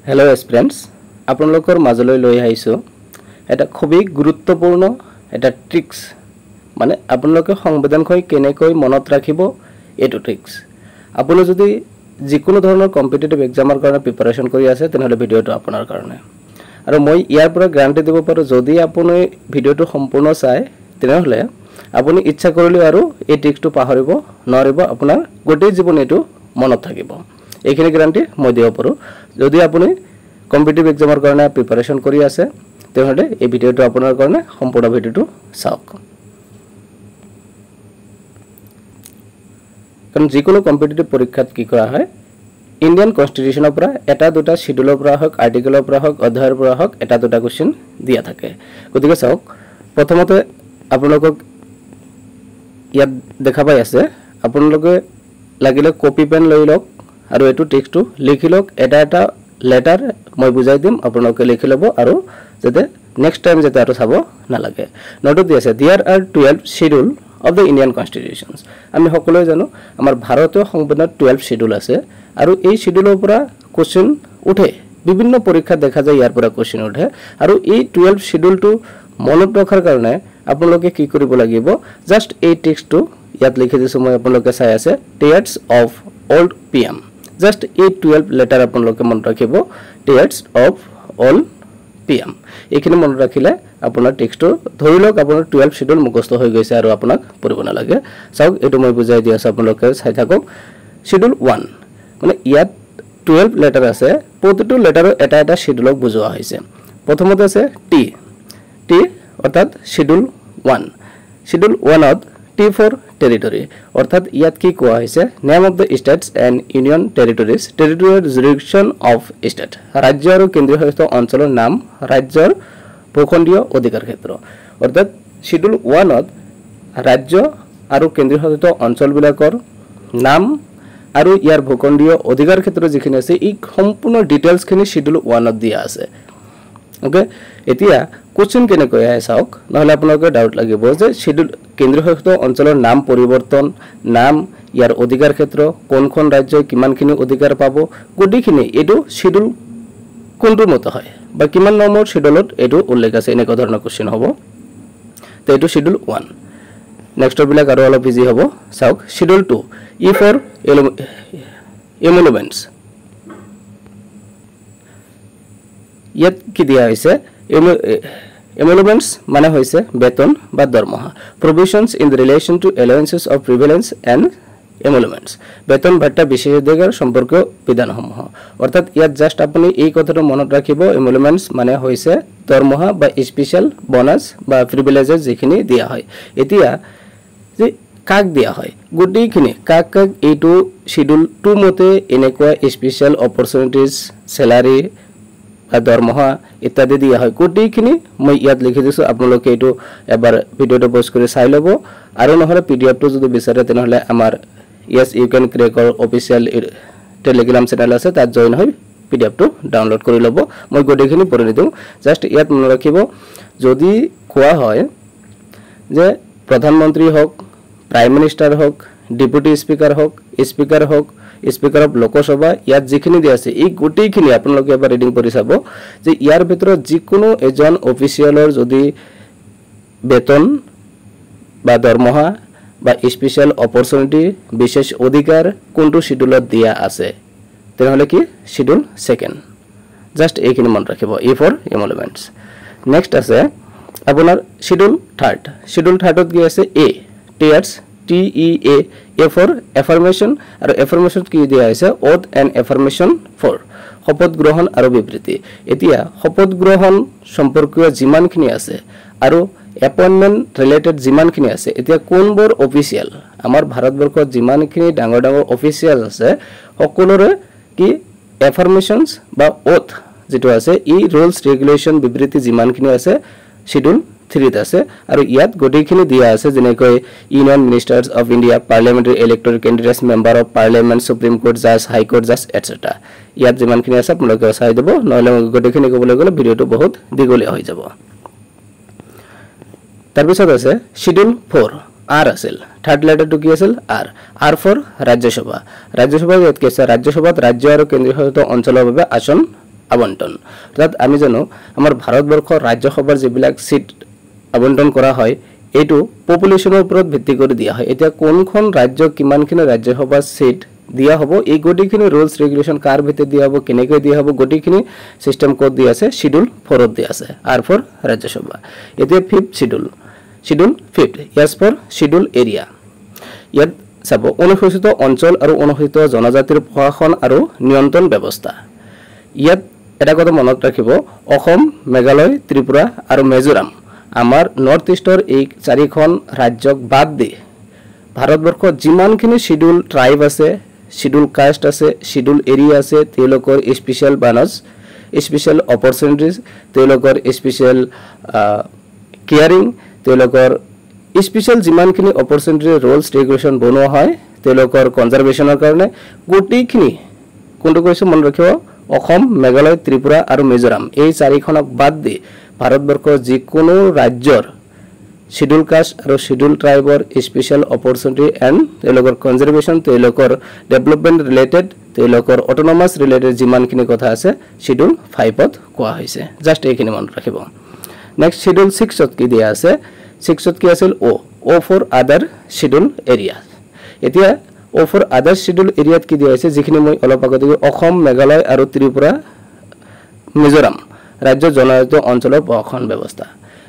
hello aspirants आपनलोकर মাজলৈ লৈ আহিছো এটা খুবই গুৰুত্বপূৰ্ণ এটা ট্ৰিক্স মানে আপোনালোকে সংবেদনকৈ কেনেকৈ মনত ৰাখিব এটো ট্ৰিক্স আপুনি যদি যিকোনো ধৰণৰ কম্পিটিটিভ এক্সামৰ কাৰণে প্ৰিপাৰেচন কৰি আছে তেনেহলে ভিডিওটো আপোনাৰ কাৰণে আৰু মই ইয়াৰ পৰা গ্যাৰান্টি দিব পাৰো যদি আপুনি ভিডিওটো সম্পূৰ্ণ চাই তেনেহলে আপুনি ইচ্ছা কৰিলে আৰু এই ট্ৰিক্সটো পাহৰিব নোৱাৰিব আপোনাৰ গোটেই জীৱন এটো মনত থাকিব এইখিনি গ্যাৰান্টি মই দিব পাৰো যদি আপুনি কম্পিটিটিভ এক্সামৰ কাৰণে প্ৰিপাৰেচন কৰি আছে তেহলে এই ভিডিওটো আপোনাৰ কাৰণে সম্পূৰ্ণ ভিডিওটো চাওক কাৰণ যিকোনো কম্পিটিটিভ পৰীক্ষাত কি কৰা হয় ইন্ডিয়ান কনস্টিটিউশনৰ পৰা এটা দুটা শিডিউলৰ পৰা হক আৰ্টিকেলৰ পৰা হক অধ্যায়ৰ পৰা হক এটা দুটা কোশ্চেন দিয়া থাকে গতিকে চাওক প্ৰথমতে আপোনালোকক ইয়াত দেখা পাই আছে আপোনালোকে লাগিলে কপি পেন লৈ লওক আৰু এটো টেক্সটটো লিখি লওক এটা লেটাৰ মই বুজাই দিম আপোনালোকে লিখি লব আৰু যাতে নেক্সট টাইম যাতে আৰু চাব না লাগে নোট দি আছে there are 12 schedule of the Indian constitutions আমি সকলোৱে জানো আমাৰ ভাৰতীয় সংবিধানত 12 শিডিউল আছে আৰু এই শিডিউলৰ পৰা কোশ্চেন উঠে বিভিন্ন পৰীক্ষা দেখা যায় ইয়াৰ পৰা কোশ্চেন উঠে আৰু এই 12 শিডিউলটো মনত ৰখাৰ কাৰণে আপোনালোকে কি কৰিব লাগিব জাস্ট এই টেক্সটটো ইয়াত লিখি দিছো মই আপোনালোকে চাই আছে dates of old PM just a 12 letter আপোনালোকে মন ৰাখিব dates of all pm এইখিনি মন ৰাখিলে আপোনাৰ টেক্সটটো ধৰি লওক আপোনাৰ 12 শিডিউল মুখস্থ হৈ গৈছে আৰু আপোনাক পঢ়িব না লাগে চাওক এটো মই বুজাই দি আছো আপোনালোকে চাই থাকক শিডিউল 1 মানে ইয়াত 12 লেটাৰ আছে প্ৰতিটো লেটাৰৰ এটা এটা শিডিউলক বুজোৱা হৈছে প্ৰথমতে আছে টি অৰ্থাৎ শিডিউল 1 শিডিউল 1 ত T for territory অৰ্থাৎ ইয়াত কি কোৱা হৈছে name of the states and union territories territorial jurisdiction of state ৰাজ্য আৰু কেন্দ্ৰীয় শাসিত অঞ্চলৰ নাম ৰাজ্যৰ ভূখণ্ডীয় অধিকাৰ ক্ষেত্ৰ অৰ্থাৎ শিডিউল 1 ত ৰাজ্য আৰু কেন্দ্ৰীয় শাসিত অঞ্চলবিলাকৰ নাম আৰু ইয়াৰ ভূখণ্ডীয় অধিকাৰ ক্ষেত্ৰ যিখিনি আছে এই সম্পূৰ্ণ ডিটেইলছ খিনি শিডিউল 1 ত দিয়া আছে ওকে এতিয়া কোশ্চেন কেনেকৈ আহে চাওক নহলে আপোনালোকে ডাউট লাগিব যে শিডিউল কেন্দ্ৰীয় শাসিত অঞ্চলৰ নাম পৰিৱৰ্তন নাম ইয়াৰ অধিকাৰ ক্ষেত্ৰ কোনখন ৰাজ্যই কিমানখিনি অধিকাৰ পাব গডিখিনি এটো শিডিউল কোনটো মত হয় বা কিমান নম্বৰ শিডিউলত এটো উল্লেখ আছে এনেকুৱা ধৰণৰ কোশ্চেন হ'ব তো এটো শিডিউল 1 নেক্সট বিলাক আৰু অলপ ইজি হ'ব চাওক শিডিউল 2 ই ফৰ এমুলমেন্টস ইয়াত কি দিয়া হৈছে emoluments মানে হৈছে বেতন বা দৰমহা provisions in relation to allowances of privilege and emoluments বেতন ভাত্তা বিশেষ অধিকাৰ সম্পৰ্কীয় বিধানসমূহ অৰ্থাৎ ইয়াত জাস্ট আপুনি এই কথাটো মনত ৰাখিব emoluments মানে হৈছে দৰমহা বা স্পেশাল বোনাস বা প্ৰিভিলেজেস যিখিনি দিয়া হয় এতিয়া যে কাক দিয়া হয় গুটিখিনি কাক এইটো শিডিউল 2 মতে এনেকুৱা স্পেশাল অপৰচুনিটিজ স্যালাৰি দৰমহা ইত্যাদি দিয়া হয় কোটিখিনি মই ইয়াত লিখি দিছো আপোনালোকে এটো এবাৰ ভিডিওটো পজ কৰি চাই লব আৰু নহলে পিডিএফটো যদি বিচাৰে তেনেহলে আমাৰ yes you can crack our official telegram channel আছে তাত জয়েন হৈ পিডিএফটো ডাউনলোড কৰি লব মই গোটেইখিনি পঢ়ি দিম জাস্ট ইয়াত মন ৰাখিব যদি কোৱা হয় যে প্ৰধানমন্ত্ৰী হওক প্ৰাইম মিনিষ্টাৰ হওক ডেপুটি স্পিকাৰ হওক স্পিকাৰ অফ লোকসভা ইয়াত যিখিনি দিয়া আছে এই গোটেইখিনি আপোনালোকে এবাৰ ৰিডিং কৰি চাব যে ইয়াৰ ভিতৰত যিকোনো এজন অফিচিয়েলৰ যদি বেতন বা দৰমহা বা স্পেশাল অপৰচুনিটি বিশেষ অধিকাৰ কোনটো শিডিউলত দিয়া আছে তেনেহলে কি শিডিউল 2 জাস্ট এইখিনি মন ৰাখিব ই ফৰ এমলুমেন্টস নেক্সট আছে আপোনাৰ শিডিউল 3 ত কি আছে এ টিয়াৰ্স TEA A for affirmation আৰু affirmation কি দিয়া আছে oath and affirmation for শপত গ্ৰহণ আৰু বিবৃতি এতিয়া শপত গ্ৰহণ সম্পৰ্কীয় যিমানখিনি আছে আৰু এপয়েন্টমেন্ট ৰিলেটেড যিমানখিনি আছে এতিয়া কোনবোৰ অফিচিয়েল আমাৰ ভাৰতবৰ্ষত যিমানখিনি ডাঙৰ অফিচিয়েল আছে সকলোৰে কি affirmations বা oath যেটো আছে এই rules regulation বিবৃতি যিমানখিনি আছে শিডিউল 3 আছে আৰু ইয়াত গোটেইখিনি দিয়া আছে যেনেকৈ union ministers of India parliamentary elected candidates member of parliament supreme court জাজ হাই কোৰ্ট জাজ এটসেট্ৰা ইয়াত যিমানখিনি আছে আপোনালোকে চাই দিব নহলে গোটেইখিনি ক'বলৈ গ'লে ভিডিওটো বহুত দীঘলীয়া হৈ যাব তাৰপিছত আছে শিডিউল 4 আৰ আছিল থাৰ্ড লেটাৰটো কি আছিল আৰ ফৰ ৰাজ্যসভা ইয়াত কি আছে ৰাজ্যসভাত ৰাজ্য আৰু কেন্দ্ৰীয় শাসিত অঞ্চলৰ বাবে আসন আবণ্টন অৰ্থাৎ আমি জানো আমাৰ ভাৰতবৰ্ষৰ ৰাজ্যসভাৰ যিবিলাক সিট আবণ্টন কৰা হয় এইটো পপুলেশনৰ ওপৰত ভিত্তি কৰি দিয়া হয় এতিয়া কোনখন ৰাজ্যক কিমানখিনি ৰাজ্যসভা সিট দিয়া হ'ব এই গটিখিনি ৰুলস ৰেগুলেশন কাৰ ভিতৰত দিয়া হ'ব কেনেকৈ দিয়া হ'ব গটিখিনি সিস্টেম কোড দিয়া আছে শিডিউল 4 ত দিয়া আছে আর ফৰ ৰাজ্যসভা এতিয়া 5th schedule 5th S for schedule area ইয়াত চাব অনুসূচিত অঞ্চল আৰু অনুসূচিত জনজাতিৰ প্ৰশাসন আৰু নিয়ন্ত্ৰণ ব্যৱস্থা ইয়াত এটা কথা মনত ৰাখিব অসম মেঘালয় ত্ৰিপুৰা আৰু মিজোৰাম আমাৰ নৰ্থ ইষ্টৰ এই চাৰিখন ৰাজ্যক বাদ দি ভাৰতবৰ্ষত যিমানখিনি শিডিউল ট্ৰাইব আছে শিডিউল কাষ্ট আছে শিডিউল এৰিয়া আছে তেওঁলোকৰ স্পেশাল বানাস স্পেশাল অপৰচুনিটিজ তেওঁলোকৰ স্পেশাল কেয়াৰিং তেওঁলোকৰ স্পেশাল যিমানখিনি অপৰচুনিটি ৰুলস ৰেগুলেশন বনোৱা হয় তেওঁলোকৰ কনজাৰভেশনৰ কাৰণে গোটেইখিনি কোনটো কৈছো মন ৰাখিব অসম মেঘালয় ত্ৰিপুৰা আৰু মিজোৰাম এই চাৰিখনক বাদ দি ভাৰতবৰ্ষৰ যিকোনো ৰাজ্যৰ শিডিউল কাষ্ট আৰু শিডিউল ট্ৰাইবৰ স্পেশাল অপৰচুনিটি এণ্ড তেওঁলোকৰ কনজাৰভেশন তেওঁলোকৰ ডেভেলপমেন্ট ৰিলেটেড তেওঁলোকৰ অটোনমাস ৰিলেটেড যিমানখিনি কথা আছে শিডিউল 5 ত কোৱা হৈছে জাস্ট এইখিনি মনত ৰাখিব নেক্সট শিডিউল 6 ত কি দিয়া আছে 6 ত কি আছিল O for other schedule areas এতিয়া O for other schedule areas কি দিয়া আছে যিখিনি মই অলপ আগতে অসম মেঘালয় আৰু ত্ৰিপুৰা মিজোৰাম ৰাজ্য জনজাত অঞ্চলৰ প্ৰশাসন ব্যৱস্থা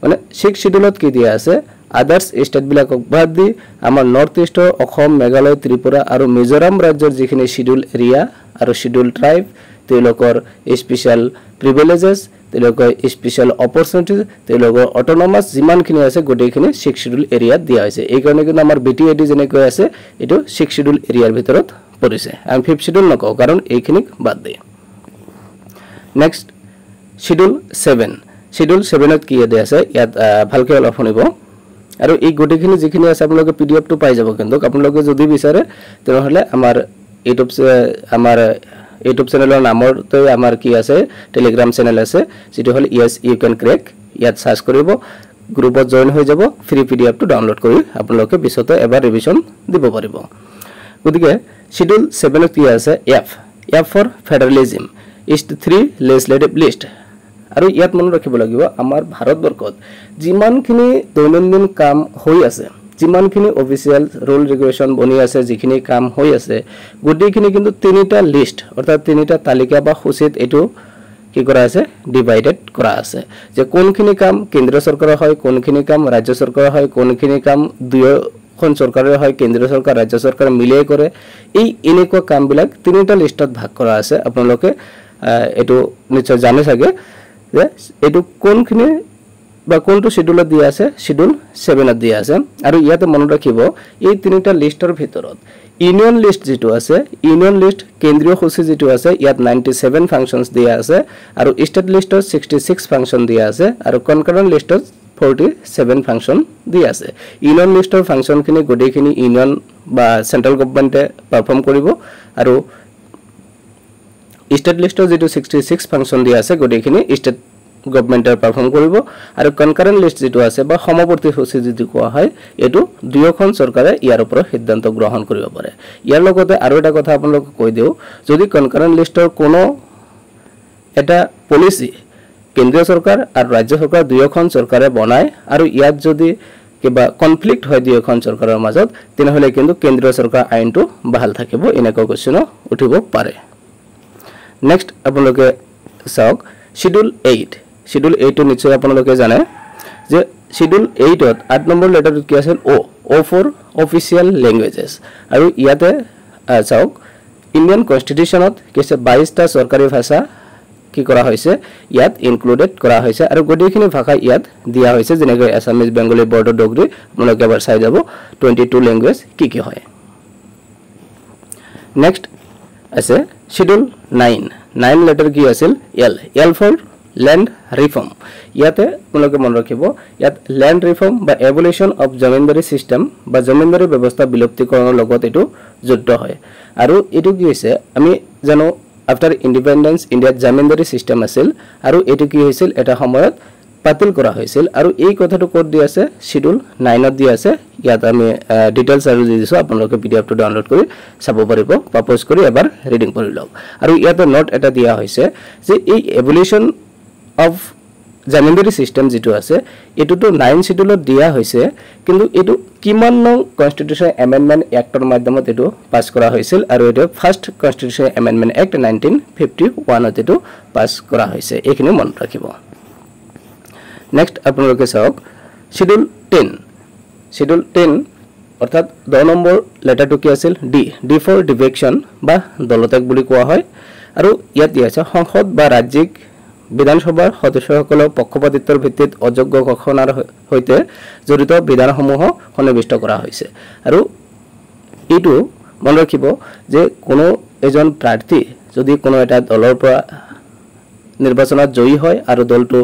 মানে 6 শিডিউলত কি দিয়া আছে আদাৰ্স স্টেট বিলাকক বাদ দি আমাৰ নৰ্থ ইষ্টৰ অসম মেঘালয় ত্ৰিপুৰা আৰু মিজোৰাম ৰাজ্যৰ যিখিনি শিডিউল এৰিয়া আৰু শিডিউল ট্ৰাইব তেওঁলোকৰ স্পেশাল প্ৰিভিলেজেস তেওঁলোকৰ স্পেশাল অপৰচুনিটিজ তেওঁলোকৰ অটোনমাস যিমানখিনি আছে গোটেইখিনি 6 শিডিউল এৰিয়াত দিয়া হৈছে এই কাৰণে কিন্তু আমাৰ বিটিএডি যেনেকৈ আছে এটো 6 শিডিউল এৰিয়াৰ ভিতৰত পৰিছে আমি 5th শিডিউল নকও কাৰণ এইখিনিক বাদ দিয়ে নেক্সট শিডিউল 7 ত কি দিয়া আছে ইয়াত ভালকৈ অলপ শুনিব আৰু এই গোটেইখিনি যিখিনি আছে আপোনালোকে পিডিএফ টো পাই যাব কিন্তু আপোনালোকে যদি বিচাৰে তেনেহলে আমাৰ ইউটিউব চেনেলৰ নামৰতে আমাৰ কি আছে টেলিগ্ৰাম চেনেল আছে যেটো হল ইয়েস ইউ ক্যান ক্ৰেক ইয়াত সাৰ্চ কৰিব গ্ৰুপত জয়েন হৈ যাব ফ্ৰী পিডিএফ টো ডাউনলোড কৰি আপোনালোকে পিছতে এবাৰ ৰিভিজন দিব পাৰিব গতিকে শিডিউল 7 ত কি আছে F ফৰ ফেডাৰেলিজম ইষ্ট 3 লেজিসলেটিভ লিষ্ট আৰু ইয়াত মনত ৰাখিব লাগিব আমাৰ ভাৰতবৰ্ষত যিমানখিনি দৈনন্দিন কাম হৈ আছে যিমানখিনি অফিচিয়াল ৰুল ৰেগুলেশন বনি আছে যিখিনি কাম হৈ আছে গোটেইখিনি কিন্তু তিনিটা লিষ্ট অৰ্থাৎ তিনিটা তালিকা বা সূচীত এটো কি কৰা আছে ডিভাইডেড কৰা আছে যে কোনখিনি কাম কেন্দ্ৰ চৰকাৰৰ হয় কোনখিনি কাম ৰাজ্য চৰকাৰৰ হয় কোনখিনি কাম দুয়োখন চৰকাৰৰ হয় কেন্দ্ৰ চৰকাৰ ৰাজ্য চৰকাৰ মিলাই কৰে এই এনেকুৱা কামবিলাক তিনিটা লিষ্টত ভাগ কৰা আছে আপোনালোকে এটো নিশ্চয় জানে থাকে যে এটো কোনখিনি বা কোনটো শিডিউলত দিয়া আছে শিডিউল 7 ত দিয়া আছে আৰু ইয়াতে মনত ৰাখিব এই তিনিটা লিষ্টৰ ভিতৰত ইউনিয়ন লিষ্ট যেটো আছে ইউনিয়ন লিষ্ট কেন্দ্ৰীয় সূচী যেটো আছে ইয়াত 97 ফাংশনস দিয়া আছে আৰু ষ্টেট লিষ্টত 66 ফাংশন দিয়া আছে আৰু কনকাৰেন্ট লিষ্টত 47 ফাংশন দিয়া আছে ইউনিয়ন লিষ্টৰ ফাংশনখিনি গোটেইখিনি ইউনিয়ন বা সেন্ট্ৰাল গভৰ্নমেন্টে পাৰফৰ্ম কৰিব আৰু ষ্টেট লিষ্টৰ যেটো 66 ফাংশন দিয়া আছে গোটেইখিনি ষ্টেট গভৰ্নমেন্টৰ পাৰফৰ্ম কৰিব আৰু কনকাৰেন্ট লিষ্ট যেটো আছে বা সমবৰ্তী সূচী যেটো কোৱা হয় এটো দুয়োখন চৰকাৰে ইয়াৰ ওপৰত সিদ্ধান্ত গ্ৰহণ কৰিব পাৰে ইয়াৰ লগতে আৰু এটা কথা আপোনালোকক কৈ দিও যদি কনকাৰেন্ট লিষ্টৰ কোনো এটা পলিসি কেন্দ্ৰীয় চৰকাৰ আৰু ৰাজ্য চৰকাৰ দুয়োখন চৰকাৰে বনায় আৰু ইয়াত যদি কিবা কনফ্লিক্ট হয় দুয়োখন চৰকাৰৰ মাজত তেনেহলে কিন্তু কেন্দ্ৰীয় চৰকাৰ আইনটো বহাল থাকিব এনেকুৱা কোৱেশ্চন উঠিব পাৰে নেক্সট আপোনালোকে চাওক শিডিউল 8 নিশ্চয় আপোনালোকে জানে যে শিডিউল 8 ত 8 নম্বৰ লেটাৰটো কি আছিল O ফৰ অফিচিয়েল ল্যাঙ্গুৱেজেস আৰু ইয়াতে চাওক ইন্ডিয়ান কনস্টিটিউশনত কিছে 22টা চৰকাৰী ভাষা কি কৰা হৈছে ইয়াত ইনক্লুডেড কৰা হৈছে আৰু গোটেইখিনি ভাষা ইয়াত দিয়া হৈছে যেনেকৈ আসামিজ বেঙ্গলী বড়ো ডগৰী আপোনালোকে এবাৰ চাই যাব 22 ল্যাঙ্গুৱেজ কি হয় নেক্সট আছে শিডিউল 9 লেটাৰ কি আছিল L ফৰ ল্যান্ড ৰিফৰ্ম ইয়াতে আপোনালোকে মন ৰাখিব ইয়াত ল্যান্ড ৰিফৰ্ম বা এভলিউশন অফ জমিনদাৰী সিস্টেম বা জমিনদাৰী ব্যৱস্থা বিলুপ্তিকৰণৰ লগত এটো যুক্ত হয় আৰু এটো কি হৈছে আমি জানো আফটাৰ ইন্ডিপেন্ডেন্স ইন্ডিয়াত জমিনদাৰী সিস্টেম আছিল আৰু এটো কি হৈছিল এটা সময়ত বাতিল কৰা হৈছিল আৰু এই কথাটো ক'ত দি আছে শিডিউল 9 ত দি আছে ইয়াত আমি ডিটেইলছ আৰু দি দিছো আপোনালোকে পিডিএফ টো ডাউনলোড কৰি চাব পাৰিব পাপোজ কৰি এবাৰ ৰিডিং কৰি লওক আৰু ইয়াতে নোট এটা দিয়া হৈছে যে এই এভলিউশন অফ জামিনদাৰী সিস্টেম যেটো আছে এটো তো 9 শিডিউলত দিয়া হৈছে কিন্তু এটো কিমান নং কনস্টিটিউশন এমেন্ডমেন্ট এক্টৰ মাধ্যমত এটো পাস কৰা হৈছিল আৰু এটো ফাৰ্স্ট কনস্টিটিউশন এমেন্ডমেন্ট এক্ট 1951 ত এটো পাস কৰা হৈছে এইখিনি মনত ৰাখিব নেক্সট আপোনালোকে চাওক শিডিউল 10 অৰ্থাৎ 10 নম্বৰ লেটাৰটো কি আছিল ডি ফৰ ডিভেকশন বা দলত্যাগ বুলি কোৱা হয় আৰু ইয়াত দিয়া আছে সংসদ বা ৰাজ্যিক বিধানসভাৰ সদস্যসকলক পক্ষপাতিত্বৰ ভিত্তিত অযোগ্য ঘোষণাৰ হৈতে জড়িত বিধানসমূহ সন্নিবিষ্ট কৰা হৈছে আৰু এইটো মন ৰাখিব যে কোনো এজন প্ৰাৰ্থী যদি কোনো এটা দলৰ পৰা নিৰ্বাচনত জয়ী হয় আৰু দলটো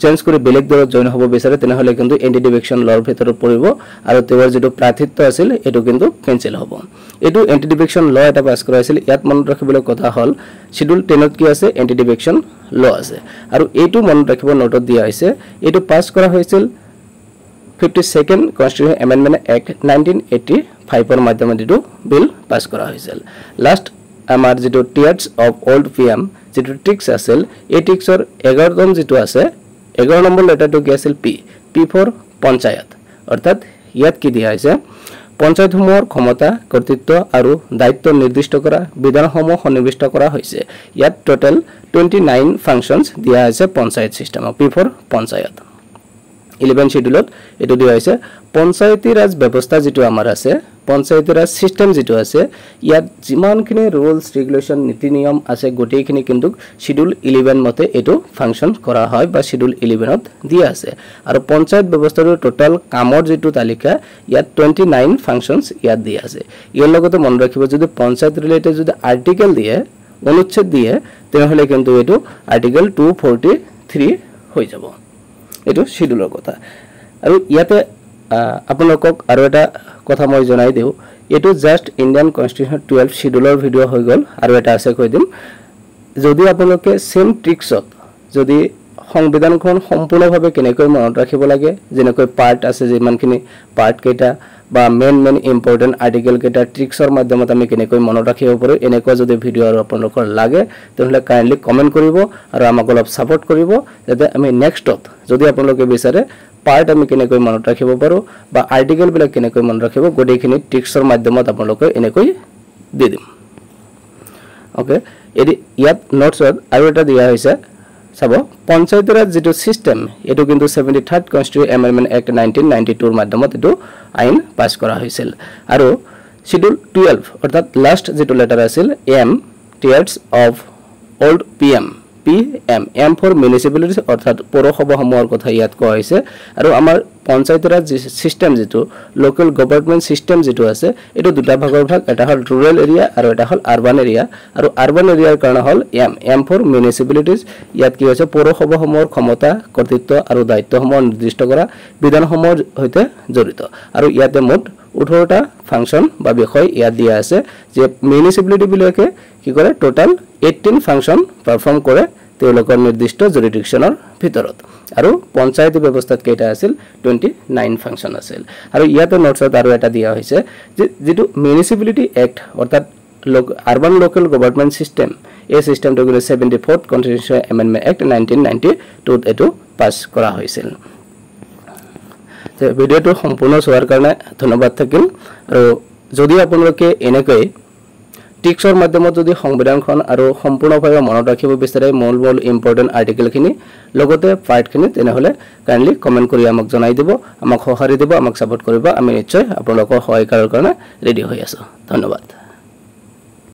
চেঞ্জ কৰি বেলেগ দলত জয়েন হ'ব বিচাৰে তেনেহলে কিন্তু এন্টি ডিফেকশন লৰ ভিতৰত পৰিব আৰু তেওঁৰ যেটো প্ৰাৰ্থিত্ব আছিল এটো কিন্তু কেনসেল হ'ব এটো এন্টি ডিফেকশন ল এটা পাস কৰা আছিল ইয়াত মনত ৰাখিবলৈ কথা হল শিডিউল 10 ত কি আছে এন্টি ডিফেকশন ল আছে আৰু এটো মনত ৰাখিব নোটত দিয়া হৈছে এটো পাস কৰা হৈছিল 52nd কনস্টিটিউশন এমেন্ডমেন্ট এক্ট 1985 ৰ মাধ্যমত এটো বিল পাস কৰা হৈছিল লাষ্ট আমাৰ যেটো টিয়াৰ্স অফ ওল্ড পিএম যেটো ট্ৰিক্স আছিল এই ট্ৰিক্সৰ 11 তম যেটো আছে 11 নম্বৰ লেটাৰটো কি আছিল পি ফৰ পঞ্চায়ত অৰ্থাৎ ইয়াত কি দিয়া হৈছে পঞ্চায়তসমূহৰ ক্ষমতা কৰ্তৃত্ব আৰু দায়িত্ব নিৰ্দিষ্ট কৰা বিধানসমূহ সন্নিবিষ্ট কৰা হৈছে ইয়াত টোটাল 29 ফাংচনস দিয়া আছে পঞ্চায়ত সিস্টেমত পি ফৰ পঞ্চায়ত 11 শিডিউলত এটো দিয়া হৈছে পঞ্চায়তী ৰাজ ব্যৱস্থা যেটো আমাৰ আছে পঞ্চায়তী ৰাজ সিস্টেম যেটো আছে ইয়াত যিমানখিনি ৰুলস ৰেগুলেশন নীতি নিয়ম আছে গোটেইখিনি কিন্তু শিডিউল 11 মতে এটো ফাংচন কৰা হয় বা শিডিউল 11 ত দিয়া আছে আৰু পঞ্চায়ত ব্যৱস্থাৰ টোটাল কামৰ যেটো তালিকা ইয়াত 29 ফাংচনস ইয়াত দিয়া আছে ইয়াৰ লগতে মন ৰাখিব যদি পঞ্চায়ত ৰিলেটেড যদি আৰ্টিকেল দিয়ে অনুচ্ছেদ দিয়ে তেনেহলে কিন্তু এটো আৰ্টিকেল 243 হৈ যাব এটো শিডিউলৰ কথা আৰু ইয়াতে আপোনালোকক আৰু এটা কথা মই জনাই দিও এটো জাস্ট ইন্ডিয়ান কনস্টিটিউশন 12 শিডিউলৰ ভিডিও হৈ গল আৰু এটা আছে কৈ দিম যদি আপোনালোকে সেম ট্ৰিক্সত যদি সংবিধানখন সম্পূৰ্ণভাৱে কেনেকৈ মনত ৰাখিব লাগে যেনেকৈ পাৰ্ট আছে যিমানখিনি পাৰ্ট কেটা বা মেন ইম্পৰ্টেন্ট আৰ্টিকেল কেটা ট্ৰিক্সৰ মাধ্যমত আমি কেনেকৈ মনত ৰাখিব পাৰো এনেকুৱা যদি ভিডিও আৰু আপোনালোকৰ লাগে তেনহলে কাইন্ডলি কমেন্ট কৰিব আৰু আমাক অলপ সাপোৰ্ট কৰিব যাতে আমি নেক্সটত যদি আপোনালোকে বিচাৰে পাৰ্ট আমি কেনেকৈ মনত ৰাখিব পাৰো বা আৰ্টিকেল বিলাক কেনেকৈ মনত ৰাখিব গোটেইখিনি ট্ৰিক্সৰ মাধ্যমত আপোনালোকে এনেকৈ দি দিম ওকে ইয়াত নোটছত আৰু এটা দিয়া হৈছে চাব পঞ্চায়তৰ যেটো সিস্টেম এটো কিন্তু 73rd কনস্টিটিউশন এমেন্ডমেন্ট এক্ট 1992 ৰ মাধ্যমত এটো আইন পাস কৰা হৈছিল আৰু শিডিউল 12 অৰ্থাৎ লাষ্ট যেটো লেটাৰ আছিল M tiers of old PM M for municipalities অৰ্থাৎ পৌৰসভাসমূহৰ কথা ইয়াত কোৱা হৈছে আৰু আমাৰ পঞ্চায়তৰ সিস্টেম যেটো লোকাল গভৰ্নমেন্ট সিস্টেম যেটো আছে এটো দুটা ভাগৰ ভাগ এটা হল ৰুৰাল এৰিয়া আৰু এটা হল আৰবান এৰিয়া আৰু আৰবান এৰিয়াৰ কাৰণে হল এম ফৰ মিউনিসিপালিটিজ ইয়াত কি হৈছে পৌৰসভাসমূহৰ ক্ষমতা কৰ্তৃত্ব আৰু দায়িত্বসমূহ নিৰ্দিষ্ট কৰা বিধানসমূহৰ হৈতে জড়িত আৰু ইয়াতে মুঠ 18টা ফাংচন বা বিষয় ইয়াত দিয়া আছে যে মিউনিসিপালিটি বিলাকে কি কৰে টোটাল 18 ফাংচন পাৰফৰ্ম কৰে তেওঁলোকৰ নিৰ্দিষ্ট জুৰিডিকশনৰ ভিতৰত আৰু পঞ্চায়ত ব্যৱস্থাত কেইটা আছিল 29 ফাংচন আছিল আৰু ইয়াতে নোটছত আৰু এটা দিয়া হৈছে যে যেটো মিউনিসিপালিটি এক্ট অৰ্থাৎ আৰবান লোকাল গভৰ্নমেন্ট সিস্টেম এই সিস্টেমটো 74th কনস্টিটিউশন এমেন্ডমেন্ট এক্ট 1992 ত এটো পাস কৰা হৈছিল ভিডিওটো সম্পূৰ্ণ চোৱাৰ কাৰণে ধন্যবাদ থাকিল আৰু যদি আপোনালোকে এনেকৈ টিক্সৰ মাধ্যমত যদি সংবিধানখন আৰু সম্পূৰ্ণভাৱে মনত ৰাখিব বিচাৰে মূল ইম্পৰ্টেন্ট আৰ্টিকেলখিনি লগতে পাৰ্টখিনি তেনেহলে কাইন্ডলি কমেন্ট কৰি আমাক জনাই দিব আমাক সহাৰি দিব আমাক সাপোৰ্ট কৰিব আমি নিশ্চয় আপোনালোকৰ সহায়ৰ কাৰণে ৰেডি হৈ আছো ধন্যবাদ